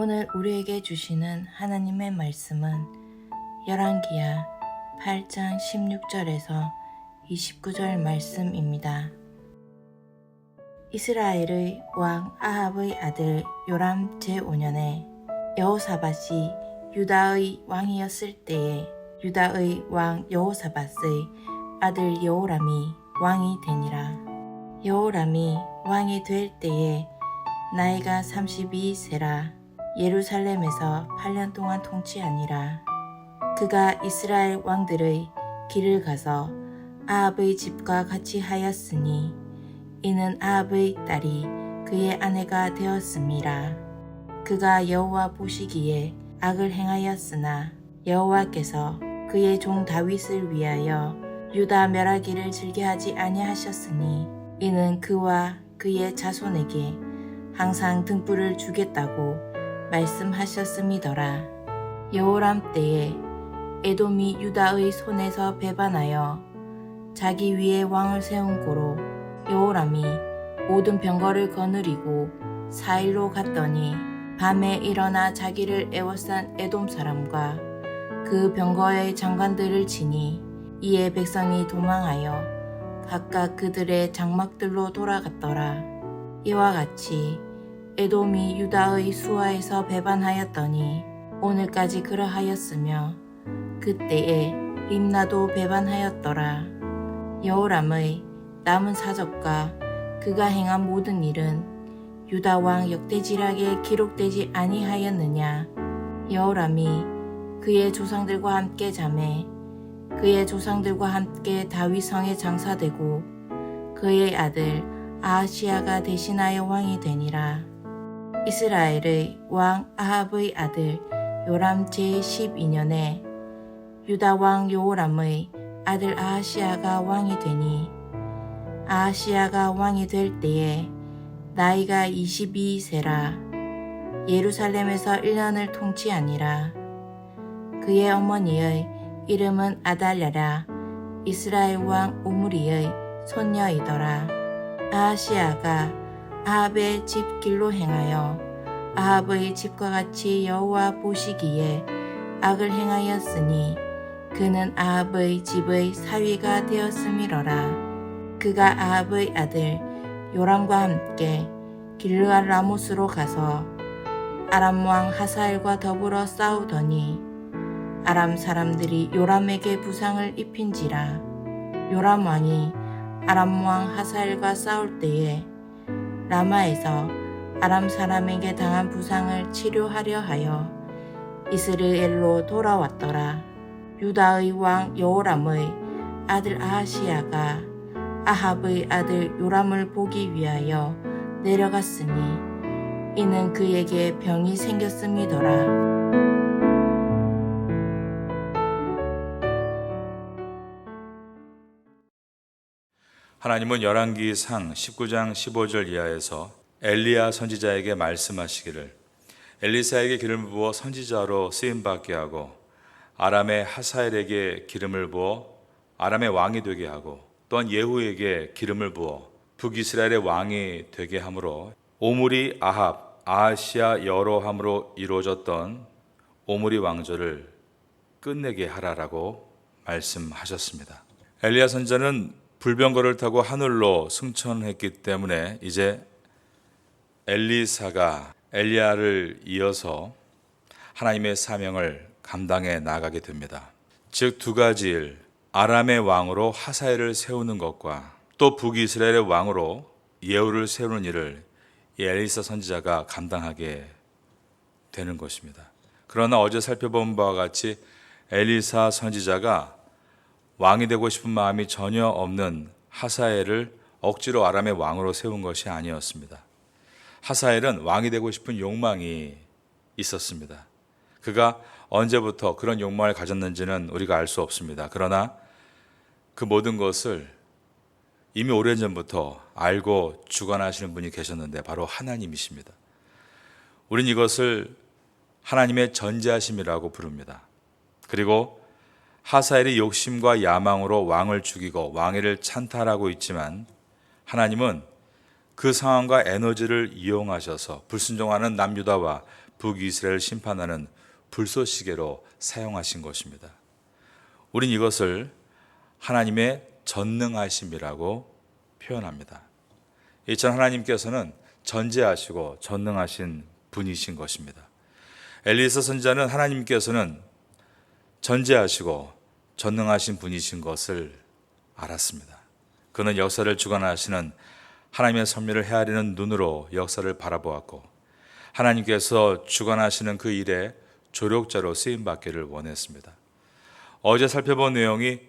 오늘 우리에게 주시는 하나님의 말씀은 열왕기하 8장 16절에서 29절 말씀입니다. 이스라엘의 왕 아합의 아들 요람 제5년에 여호사밧이 유다의 왕이었을 때에 유다의 왕 여호사밧의 아들 여호람이 왕이 되니라. 여호람이 왕이 될 때에 나이가 32세라. 예루살렘에서 8년 동안 통치하니라. 그가 이스라엘 왕들의 길을 가서 아합의 집과 같이 하였으니 이는 아합의 딸이 그의 아내가 되었음이라. 그가 여호와 보시기에 악을 행하였으나 여호와께서 그의 종 다윗을 위하여 유다 멸하기를 즐겨하지 아니하셨으니 이는 그와 그의 자손에게 항상 등불을 주겠다고 말씀하셨음이더라. 여호람 때에 에돔이 유다의 손에서 배반하여 자기 위에 왕을 세운 고로 여호람이 모든 병거를 거느리고 사일로 갔더니 밤에 일어나 자기를 애워싼 에돔 사람과 그 병거의 장관들을 치니 이에 백성이 도망하여 각각 그들의 장막들로 돌아갔더라. 이와 같이 에돔이 유다의 수하에서 배반하였더니 오늘까지 그러하였으며 그때에 림나도 배반하였더라. 여호람의 남은 사적과 그가 행한 모든 일은 유다 왕 역대지략에 기록되지 아니하였느냐. 여호람이 그의 조상들과 함께 잠에 그의 조상들과 함께 다윗 성에 장사되고 그의 아들 아하시야가 대신하여 왕이 되니라. 이스라엘의 왕 아합의 아들 요람 제12년에 유다 왕 여호람의 아들 아하시야가 왕이 되니 아하시야가 왕이 될 때에 나이가 22세라. 예루살렘에서 1년을 통치하니라. 그의 어머니의 이름은 아달랴라. 이스라엘 왕 오므리의 손녀이더라. 아하시야가 아합의 집 길로 행하여 아합의 집과 같이 여호와 보시기에 악을 행하였으니 그는 아합의 집의 사위가 되었음이러라. 그가 아합의 아들 요람과 함께 길르앗 라못으로 가서 아람 왕 하사엘과 더불어 싸우더니 아람 사람들이 요람에게 부상을 입힌지라. 요람 왕이 아람 왕 하사엘과 싸울 때에 라마에서 아람 사람에게 당한 부상을 치료하려 하여 이스르엘로 돌아왔더라. 유다의 왕 여호람의 아들 아하시야가 아합의 아들 요람을 보기 위하여 내려갔으니 이는 그에게 병이 생겼음이더라. 하나님은 열왕기상 19장 15절 이하에서 엘리야 선지자에게 말씀하시기를 엘리사에게 기름을 부어 선지자로 쓰임받게 하고 아람의 하사엘에게 기름을 부어 아람의 왕이 되게 하고 또한 예후에게 기름을 부어 북이스라엘의 왕이 되게 하므로 오므리 아합 아하시야 여로함으로 이루어졌던 오므리 왕조를 끝내게 하라라고 말씀하셨습니다. 엘리야 선지자는 불병거를 타고 하늘로 승천했기 때문에 이제 엘리사가 엘리야를 이어서 하나님의 사명을 감당해 나가게 됩니다. 즉 두 가지 일, 아람의 왕으로 하사엘을 세우는 것과 또 북이스라엘의 왕으로 예후를 세우는 일을 이 엘리사 선지자가 감당하게 되는 것입니다. 그러나 어제 살펴본 바와 같이 엘리사 선지자가 왕이 되고 싶은 마음이 전혀 없는 하사엘을 억지로 아람의 왕으로 세운 것이 아니었습니다. 하사엘은 왕이 되고 싶은 욕망이 있었습니다. 그가 언제부터 그런 욕망을 가졌는지는 우리가 알 수 없습니다. 그러나 그 모든 것을 이미 오래전부터 알고 주관하시는 분이 계셨는데 바로 하나님이십니다. 우린 이것을 하나님의 전지하심이라고 부릅니다. 그리고 하사엘이 욕심과 야망으로 왕을 죽이고 왕위를 찬탈하고 있지만 하나님은 그 상황과 에너지를 이용하셔서 불순종하는 남유다와 북이스라엘을 심판하는 불쏘시개로 사용하신 것입니다. 우린 이것을 하나님의 전능하심이라고 표현합니다. 이처럼 하나님께서는 전지하시고 전능하신 분이신 것입니다. 엘리사 선지자는 하나님께서는 전지하시고 전능하신 분이신 것을 알았습니다. 그는 역사를 주관하시는 하나님의 섭리를 헤아리는 눈으로 역사를 바라보았고 하나님께서 주관하시는 그 일에 조력자로 쓰임받기를 원했습니다. 어제 살펴본 내용이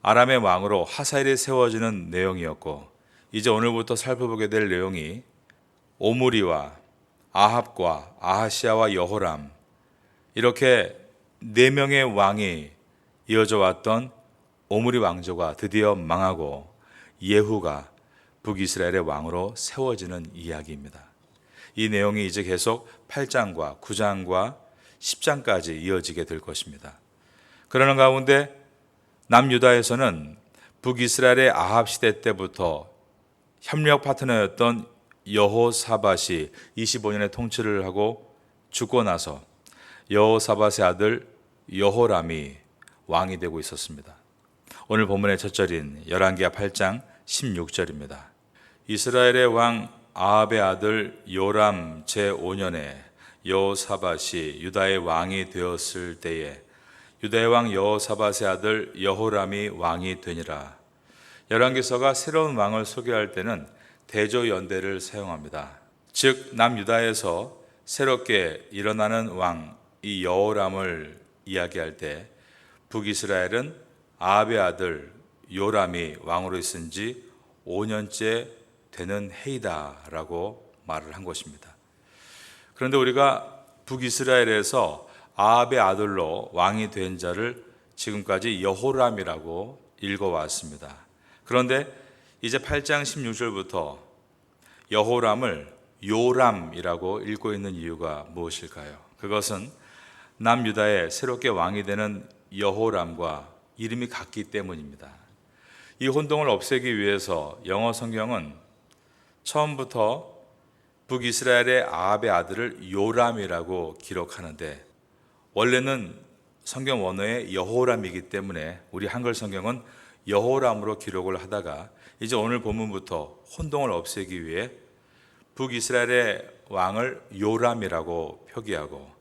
아람의 왕으로 하사엘이 세워지는 내용이었고 이제 오늘부터 살펴보게 될 내용이 오므리와 아합과 아하시아와 여호람 이렇게 4명의 왕이 이어져 왔던 오므리 왕조가 드디어 망하고 예후가 북이스라엘의 왕으로 세워지는 이야기입니다. 이 내용이 이제 계속 8장과 9장과 10장까지 이어지게 될 것입니다. 그러는 가운데 남유다에서는 북이스라엘의 아합 시대 때부터 협력 파트너였던 여호사밧이 25년의 통치를 하고 죽고 나서 여호사밧의 아들 여호람이 왕이 되고 있었습니다. 오늘 본문의 첫 절인 열왕기하 8장 16절입니다. 이스라엘의 왕 아합의 아들 요람 제5년에 여호사밧이 유다의 왕이 되었을 때에 유다의 왕 여호사밧의 아들 여호람이 왕이 되니라. 열왕기서가 새로운 왕을 소개할 때는 대조연대를 사용합니다. 즉 남유다에서 새롭게 일어나는 왕 이 여호람을 이야기할 때 북이스라엘은 아합의 아들 요람이 왕으로 있은 지 5년째 되는 해이다라고 말을 한 것입니다. 그런데 우리가 북이스라엘에서 아합의 아들로 왕이 된 자를 지금까지 여호람이라고 읽어왔습니다. 그런데 이제 8장 16절부터 여호람을 요람이라고 읽고 있는 이유가 무엇일까요? 그것은 남유다에 새롭게 왕이 되는 여호람과 이름이 같기 때문입니다. 이 혼동을 없애기 위해서 영어 성경은 처음부터 북이스라엘의 아합의 아들을 요람이라고 기록하는데 원래는 성경 원어에 여호람이기 때문에 우리 한글 성경은 여호람으로 기록을 하다가 이제 오늘 본문부터 혼동을 없애기 위해 북이스라엘의 왕을 요람이라고 표기하고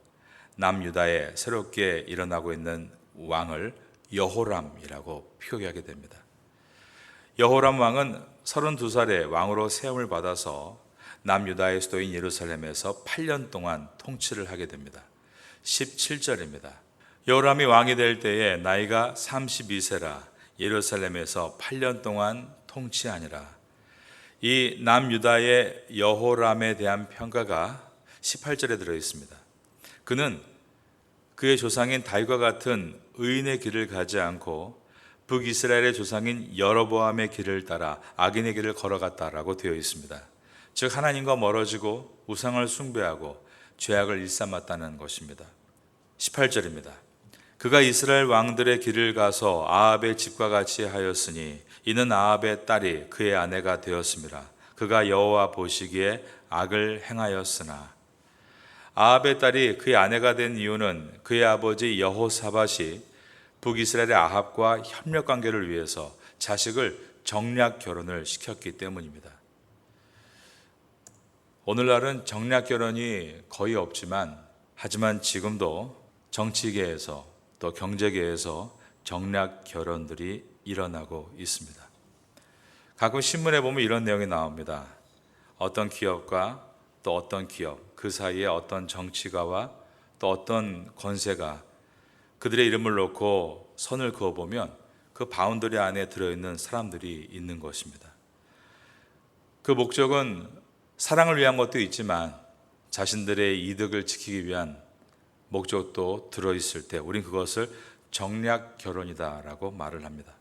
남유다에 새롭게 일어나고 있는 왕을 여호람이라고 표기하게 됩니다. 여호람 왕은 32살에 왕으로 세움을 받아서 남유다의 수도인 예루살렘에서 8년 동안 통치를 하게 됩니다. 17절입니다. 여호람이 왕이 될 때에 나이가 32세라 예루살렘에서 8년 동안 통치하니라. 이 남유다의 여호람에 대한 평가가 18절에 들어 있습니다. 그는 그의 조상인 다윗과 같은 의인의 길을 가지 않고 북이스라엘의 조상인 여로보암의 길을 따라 악인의 길을 걸어갔다라고 되어 있습니다. 즉 하나님과 멀어지고 우상을 숭배하고 죄악을 일삼았다는 것입니다. 18절입니다. 그가 이스라엘 왕들의 길을 가서 아합의 집과 같이 하였으니 이는 아합의 딸이 그의 아내가 되었습니다. 그가 여호와 보시기에 악을 행하였으나 아합의 딸이 그의 아내가 된 이유는 그의 아버지 여호사밧이 북이스라엘의 아합과 협력 관계를 위해서 자식을 정략 결혼을 시켰기 때문입니다. 오늘날은 정략 결혼이 거의 없지만 하지만 지금도 정치계에서 또 경제계에서 정략 결혼들이 일어나고 있습니다. 가끔 신문에 보면 이런 내용이 나옵니다. 어떤 기업과 또 어떤 기업, 그 사이에 어떤 정치가와 또 어떤 권세가 그들의 이름을 놓고 선을 그어보면 그 바운더리 안에 들어있는 사람들이 있는 것입니다. 그 목적은 사랑을 위한 것도 있지만 자신들의 이득을 지키기 위한 목적도 들어있을 때 우린 그것을 정략 결혼이다라고 말을 합니다.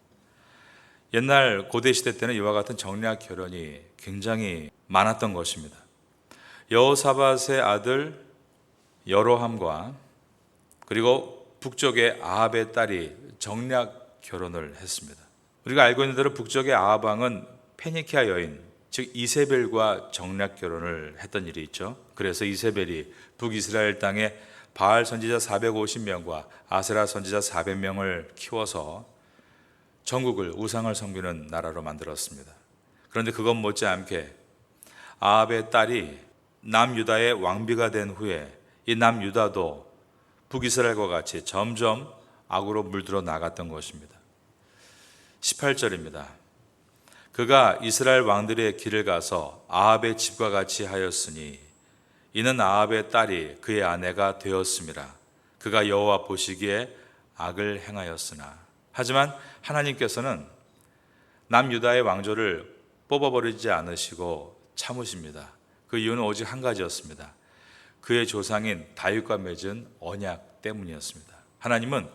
옛날 고대 시대 때는 이와 같은 정략 결혼이 굉장히 많았던 것입니다. 여호사밧의 아들 여로함과 그리고 북쪽의 아합의 딸이 정략 결혼을 했습니다. 우리가 알고 있는 대로 북쪽의 아합 왕은 페니키아 여인 즉 이세벨과 정략 결혼을 했던 일이 있죠. 그래서 이세벨이 북이스라엘 땅에 바알 선지자 450명과 아세라 선지자 400명을 키워서 전국을 우상을 섬기는 나라로 만들었습니다. 그런데 그것 못지않게 아합의 딸이 남유다의 왕비가 된 후에 이 남유다도 북이스라엘과 같이 점점 악으로 물들어 나갔던 것입니다. 18절입니다. 그가 이스라엘 왕들의 길을 가서 아합의 집과 같이 하였으니 이는 아합의 딸이 그의 아내가 되었음이라. 그가 여호와 보시기에 악을 행하였으나. 하지만 하나님께서는 남유다의 왕조를 뽑아버리지 않으시고 참으십니다. 그 이유는 오직 한 가지였습니다. 그의 조상인 다윗과 맺은 언약 때문이었습니다. 하나님은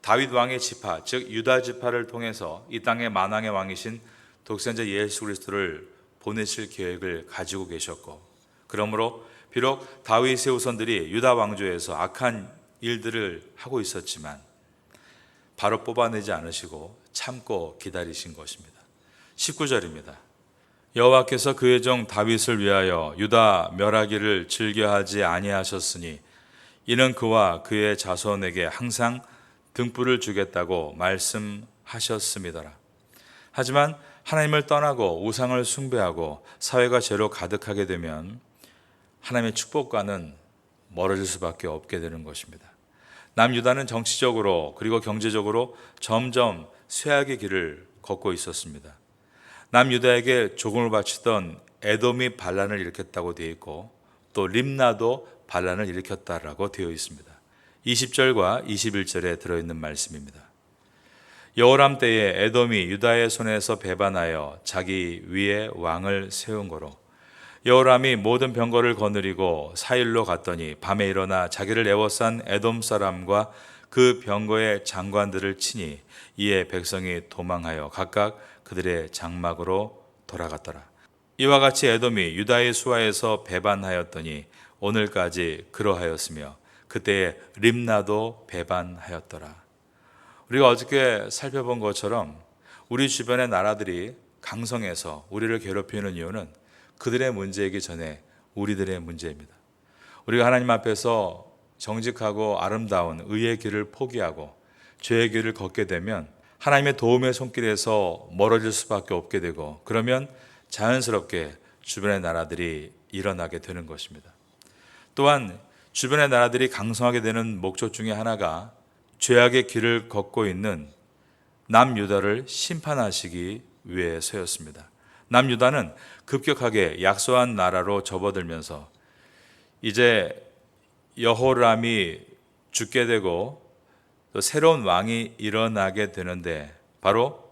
다윗 왕의 지파, 즉 유다 지파를 통해서 이 땅의 만왕의 왕이신 독생자 예수 그리스도를 보내실 계획을 가지고 계셨고, 그러므로 비록 다윗의 후손들이 유다 왕조에서 악한 일들을 하고 있었지만 바로 뽑아내지 않으시고 참고 기다리신 것입니다. 19절입니다. 여호와께서 그의 종 다윗을 위하여 유다 멸하기를 즐겨하지 아니하셨으니 이는 그와 그의 자손에게 항상 등불을 주겠다고 말씀하셨음이더라. 하지만 하나님을 떠나고 우상을 숭배하고 사회가 죄로 가득하게 되면 하나님의 축복과는 멀어질 수밖에 없게 되는 것입니다. 남유다는 정치적으로 그리고 경제적으로 점점 쇠약의 길을 걷고 있었습니다. 남유다에게 조공을 바치던 에돔이 반란을 일으켰다고 되어 있고 또 림나도 반란을 일으켰다라고 되어 있습니다. 20절과 21절에 들어있는 말씀입니다. 여호람 때에 에돔이 유다의 손에서 배반하여 자기 위에 왕을 세운 거로 여호람이 모든 병거를 거느리고 사일로 갔더니 밤에 일어나 자기를 애워싼 에돔 사람과 그 병거의 장관들을 치니 이에 백성이 도망하여 각각 그들의 장막으로 돌아갔더라. 이와 같이 에돔이 유다의 수하에서 배반하였더니 오늘까지 그러하였으며 그때에 림나도 배반하였더라. 우리가 어저께 살펴본 것처럼 우리 주변의 나라들이 강성해서 우리를 괴롭히는 이유는 그들의 문제이기 전에 우리들의 문제입니다. 우리가 하나님 앞에서 정직하고 아름다운 의의 길을 포기하고 죄의 길을 걷게 되면 하나님의 도움의 손길에서 멀어질 수밖에 없게 되고, 그러면 자연스럽게 주변의 나라들이 일어나게 되는 것입니다. 또한 주변의 나라들이 강성하게 되는 목적 중에 하나가 죄악의 길을 걷고 있는 남유다를 심판하시기 위해서였습니다. 남유다는 급격하게 약소한 나라로 접어들면서 이제 여호람이 죽게 되고 또 새로운 왕이 일어나게 되는데 바로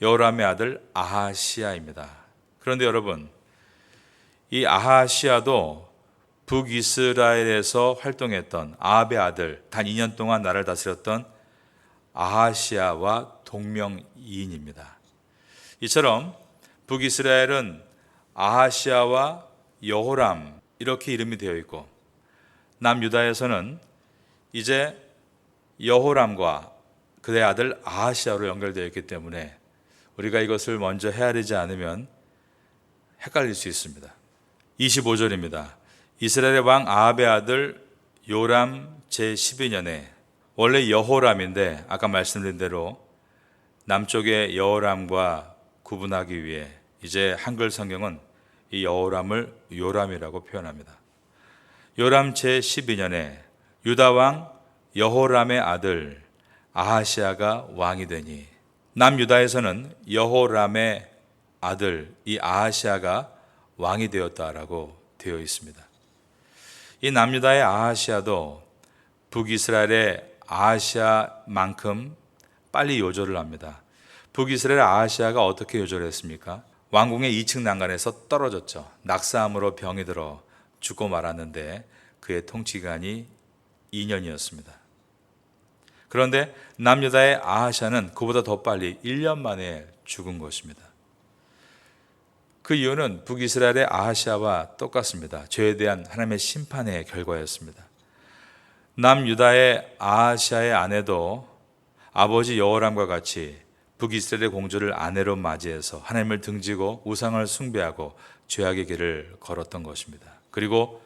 여호람의 아들 아하시아입니다. 그런데 여러분, 이 아하시아도 북이스라엘에서 활동했던 아합의 아들, 단 2년 동안 나라를 다스렸던 아하시아와 동명이인입니다. 이처럼 북이스라엘은 아하시아와 여호람 이렇게 이름이 되어 있고, 남유다에서는 이제 여호람과 그의 아들 아하시아로 연결되어 있기 때문에 우리가 이것을 먼저 헤아리지 않으면 헷갈릴 수 있습니다. 25절입니다. 이스라엘의 왕 아합의 아들 요람 제12년에, 원래 여호람인데 아까 말씀드린 대로 남쪽의 여호람과 구분하기 위해 이제 한글 성경은 이 여호람을 요람이라고 표현합니다. 요람 제12년에 유다 왕 여호람의 아들 아하시아가 왕이 되니, 남유다에서는 여호람의 아들 이 아하시아가 왕이 되었다라고 되어 있습니다. 이 남유다의 아하시아도 북이스라엘의 아하시아만큼 빨리 요절을 합니다. 북이스라엘 아하시아가 어떻게 요절했습니까? 왕궁의 2층 난간에서 떨어졌죠. 낙사함으로 병이 들어 죽고 말았는데 그의 통치기간이 2년이었습니다. 그런데 남유다의 아하시아는 그보다 더 빨리 1년 만에 죽은 것입니다. 그 이유는 북이스라엘의 아하시아와 똑같습니다. 죄에 대한 하나님의 심판의 결과였습니다. 남유다의 아하시아의 아내도 아버지 여호람과 같이 북이스라엘의 공주를 아내로 맞이해서 하나님을 등지고 우상을 숭배하고 죄악의 길을 걸었던 것입니다. 그리고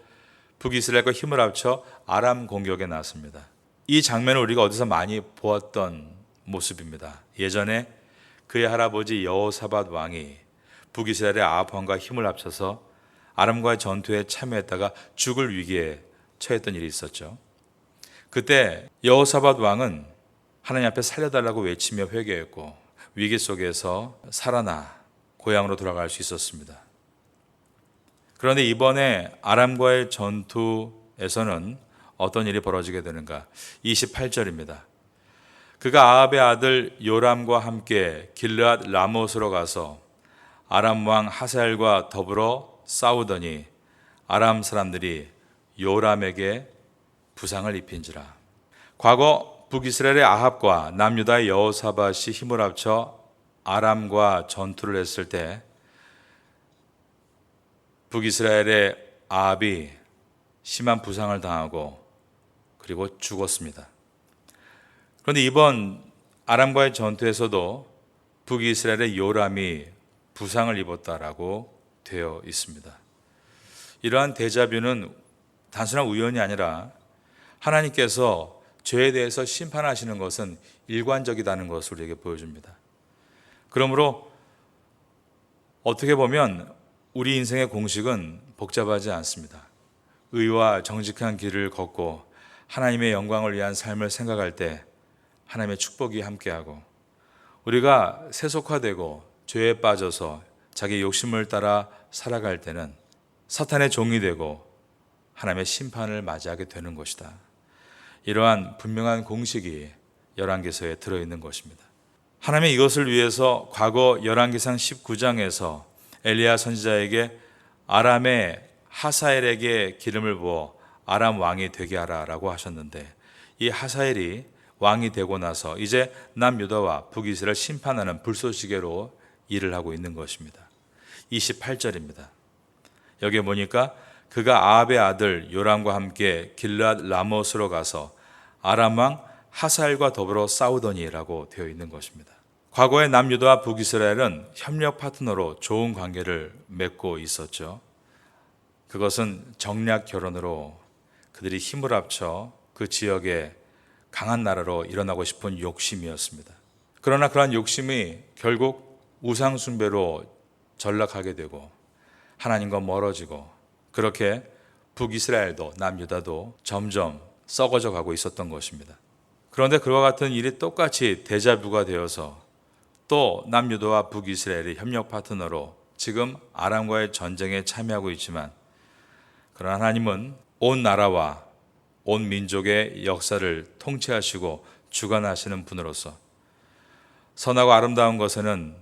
북이스라엘과 힘을 합쳐 아람 공격에 나섰습니다. 이 장면을 우리가 어디서 많이 보았던 모습입니다. 예전에 그의 할아버지 여호사밧 왕이 북이스라엘의 아합 왕과 힘을 합쳐서 아람과의 전투에 참여했다가 죽을 위기에 처했던 일이 있었죠. 그때 여호사밧 왕은 하나님 앞에 살려달라고 외치며 회개했고 위기 속에서 살아나 고향으로 돌아갈 수 있었습니다. 그런데 이번에 아람과의 전투에서는 어떤 일이 벌어지게 되는가? 28절입니다. 그가 아합의 아들 요람과 함께 길르앗 라못으로 가서 아람 왕 하사엘과 더불어 싸우더니 아람 사람들이 요람에게 부상을 입힌지라. 과거 북이스라엘의 아합과 남유다의 여호사밧이 힘을 합쳐 아람과 전투를 했을 때 북이스라엘의 아합이 심한 부상을 당하고 그리고 죽었습니다. 그런데 이번 아람과의 전투에서도 북이스라엘의 요람이 부상을 입었다라고 되어 있습니다. 이러한 데자뷰는 단순한 우연이 아니라 하나님께서 죄에 대해서 심판하시는 것은 일관적이다는 것을 우리에게 보여줍니다. 그러므로 어떻게 보면 우리 인생의 공식은 복잡하지 않습니다. 의와 정직한 길을 걷고 하나님의 영광을 위한 삶을 생각할 때 하나님의 축복이 함께하고, 우리가 세속화되고 죄에 빠져서 자기 욕심을 따라 살아갈 때는 사탄의 종이 되고 하나님의 심판을 맞이하게 되는 것이다. 이러한 분명한 공식이 열왕기서에 들어있는 것입니다. 하나님이 이것을 위해서 과거 열왕기상 19장에서 엘리야 선지자에게 아람의 하사엘에게 기름을 부어 아람 왕이 되게 하라라고 하셨는데, 이 하사엘이 왕이 되고 나서 이제 남유다와 북이스라엘 심판하는 불쏘시개로 일을 하고 있는 것입니다. 28절입니다. 여기에 보니까 그가 아합의 아들 요람과 함께 길르앗 라못으로 가서 아람 왕 하사엘과 더불어 싸우더니라고 되어 있는 것입니다. 과거의 남유다와 북이스라엘은 협력 파트너로 좋은 관계를 맺고 있었죠. 그것은 정략 결혼으로 그들이 힘을 합쳐 그 지역에 강한 나라로 일어나고 싶은 욕심이었습니다. 그러나 그러한 욕심이 결국 우상 숭배로 전락하게 되고 하나님과 멀어지고, 그렇게 북이스라엘도 남유다도 점점 썩어져 가고 있었던 것입니다. 그런데 그와 같은 일이 똑같이 데자뷰가 되어서 또 남유다와 북이스라엘이 협력 파트너로 지금 아람과의 전쟁에 참여하고 있지만, 그러나 하나님은 온 나라와 온 민족의 역사를 통치하시고 주관하시는 분으로서 선하고 아름다운 것에는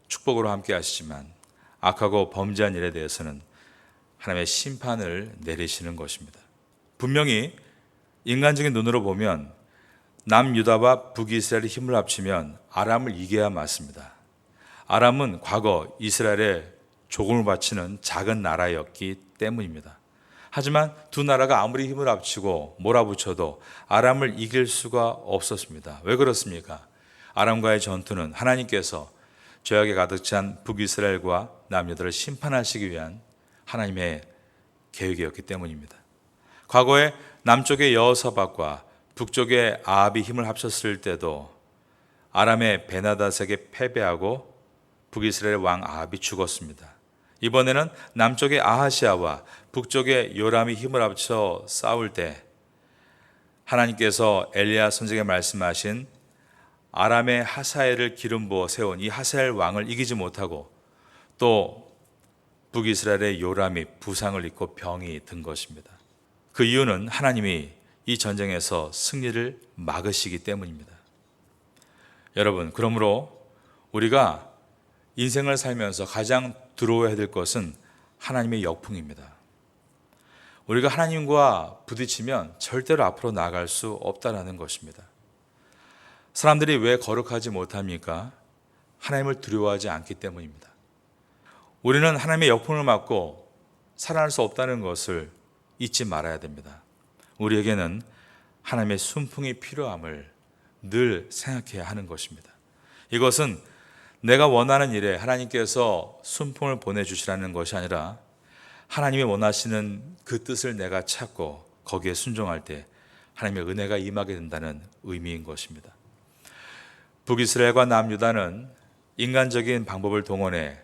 축복으로 함께 하시지만 악하고 범죄한 일에 대해서는 하나님의 심판을 내리시는 것입니다. 분명히 인간적인 눈으로 보면 남유다와 북이스라엘이 힘을 합치면 아람을 이겨야 맞습니다. 아람은 과거 이스라엘에 조공을 바치는 작은 나라였기 때문입니다. 하지만 두 나라가 아무리 힘을 합치고 몰아붙여도 아람을 이길 수가 없었습니다. 왜 그렇습니까? 아람과의 전투는 하나님께서 죄악에 가득 찬 북이스라엘과 남유다를 심판하시기 위한 하나님의 계획이었기 때문입니다. 과거에 남쪽의 여호사밧과 북쪽의 아합이 힘을 합쳤을 때도 아람의 베나닷에게 패배하고 북이스라엘 왕 아합이 죽었습니다. 이번에는 남쪽의 아하시아와 북쪽의 요람이 힘을 합쳐 싸울 때 하나님께서 엘리야 선지자에게 말씀하신 아람의 하사엘을 기름 부어 세운 이 하사엘 왕을 이기지 못하고 또 북이스라엘의 요람이 부상을 입고 병이 든 것입니다. 그 이유는 하나님이 이 전쟁에서 승리를 막으시기 때문입니다. 여러분, 그러므로 우리가 인생을 살면서 가장 두려워해야 될 것은 하나님의 역풍입니다. 우리가 하나님과 부딪히면 절대로 앞으로 나아갈 수 없다라는 것입니다. 사람들이 왜 거룩하지 못합니까? 하나님을 두려워하지 않기 때문입니다. 우리는 하나님의 역풍을 맞고 살아날 수 없다는 것을 잊지 말아야 됩니다. 우리에게는 하나님의 순풍이 필요함을 늘 생각해야 하는 것입니다. 이것은 내가 원하는 일에 하나님께서 순풍을 보내주시라는 것이 아니라 하나님이 원하시는 그 뜻을 내가 찾고 거기에 순종할 때 하나님의 은혜가 임하게 된다는 의미인 것입니다. 북이스라엘과 남유다는 인간적인 방법을 동원해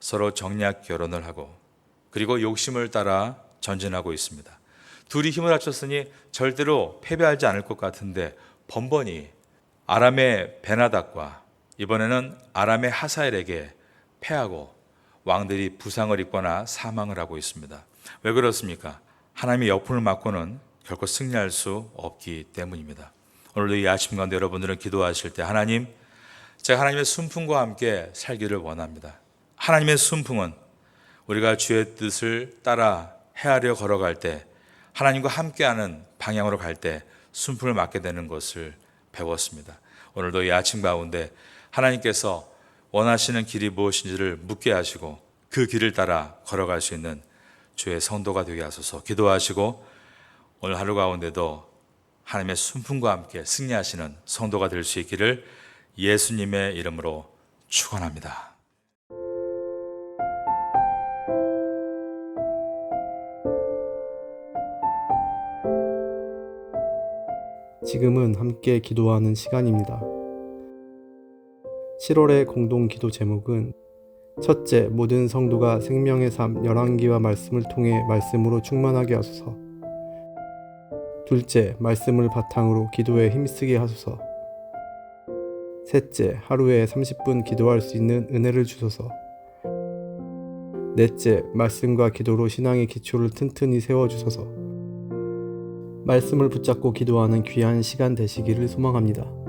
서로 정략 결혼을 하고 그리고 욕심을 따라 전진하고 있습니다. 둘이 힘을 합쳤으니 절대로 패배하지 않을 것 같은데 번번이 아람의 베나닥과 이번에는 아람의 하사엘에게 패하고 왕들이 부상을 입거나 사망을 하고 있습니다. 왜 그렇습니까? 하나님의 역풍을 맞고는 결코 승리할 수 없기 때문입니다. 오늘도 이 아침 가운데 여러분들은 기도하실 때 하나님, 제가 하나님의 순풍과 함께 살기를 원합니다. 하나님의 순풍은 우리가 주의 뜻을 따라 헤아려 걸어갈 때 하나님과 함께하는 방향으로 갈 때 순풍을 맞게 되는 것을 배웠습니다. 오늘도 이 아침 가운데 하나님께서 원하시는 길이 무엇인지를 묻게 하시고 그 길을 따라 걸어갈 수 있는 주의 성도가 되게 하소서. 기도하시고 오늘 하루 가운데도 하나님의 순풍과 함께 승리하시는 성도가 될 수 있기를 예수님의 이름으로 축원합니다. 지금은 함께 기도하는 시간입니다. 7월의 공동 기도 제목은 첫째, 모든 성도가 생명의 삶 열왕기와 말씀을 통해 말씀으로 충만하게 하소서. 둘째, 말씀을 바탕으로 기도에 힘쓰게 하소서. 셋째, 하루에 30분 기도할 수 있는 은혜를 주소서. 넷째, 말씀과 기도로 신앙의 기초를 튼튼히 세워주소서. 말씀을 붙잡고 기도하는 귀한 시간 되시기를 소망합니다.